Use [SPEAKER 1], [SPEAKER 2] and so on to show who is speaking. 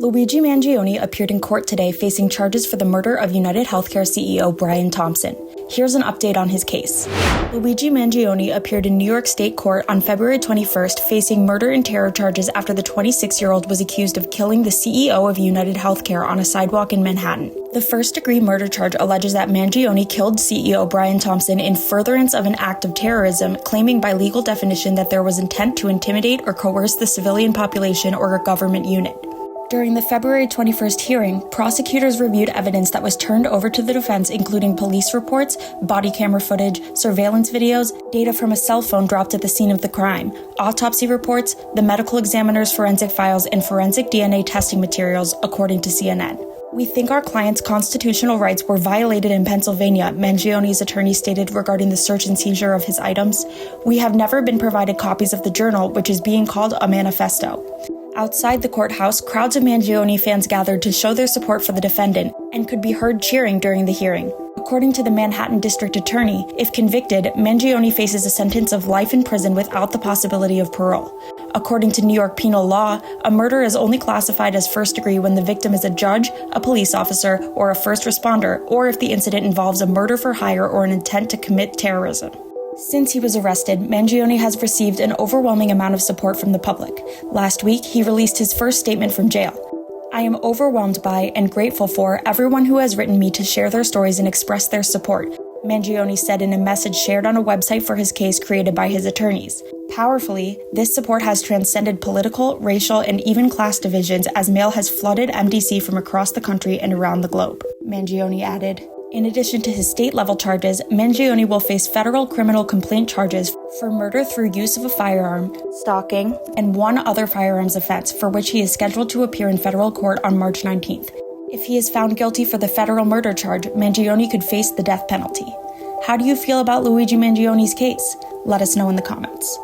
[SPEAKER 1] Luigi Mangione appeared in court today facing charges for the murder of United Healthcare CEO Brian Thompson. Here's an update on his case. Luigi Mangione appeared in New York State Court on February 21st facing murder and terror charges after the 26-year-old was accused of killing the CEO of United Healthcare on a sidewalk in Manhattan. The first-degree murder charge alleges that Mangione killed CEO Brian Thompson in furtherance of an act of terrorism, claiming by legal definition that there was intent to intimidate or coerce the civilian population or a government unit. During the February 21st hearing, prosecutors reviewed evidence that was turned over to the defense, including police reports, body camera footage, surveillance videos, data from a cell phone dropped at the scene of the crime, autopsy reports, the medical examiner's forensic files, and forensic DNA testing materials, according to CNN. "We think our client's constitutional rights were violated in Pennsylvania," Mangione's attorney stated regarding the search and seizure of his items. "We have never been provided copies of the journal, which is being called a manifesto." Outside the courthouse, crowds of Mangione fans gathered to show their support for the defendant and could be heard cheering during the hearing. According to the Manhattan District Attorney, if convicted, Mangione faces a sentence of life in prison without the possibility of parole. According to New York penal law, a murder is only classified as first degree when the victim is a judge, a police officer, or a first responder, or if the incident involves a murder for hire or an intent to commit terrorism. Since he was arrested, Mangione has received an overwhelming amount of support from the public. Last week, he released his first statement from jail. "I am overwhelmed by and grateful for everyone who has written me to share their stories and express their support," Mangione said in a message shared on a website for his case created by his attorneys. Powerfully, this support has transcended political, racial, and even class divisions as mail has flooded MDC from across the country and around the globe, Mangione added. In addition to his state-level charges, Mangione will face federal criminal complaint charges for murder through use of a firearm, stalking, and one other firearms offense for which he is scheduled to appear in federal court on March 19th. If he is found guilty for the federal murder charge, Mangione could face the death penalty. How do you feel about Luigi Mangione's case? Let us know in the comments.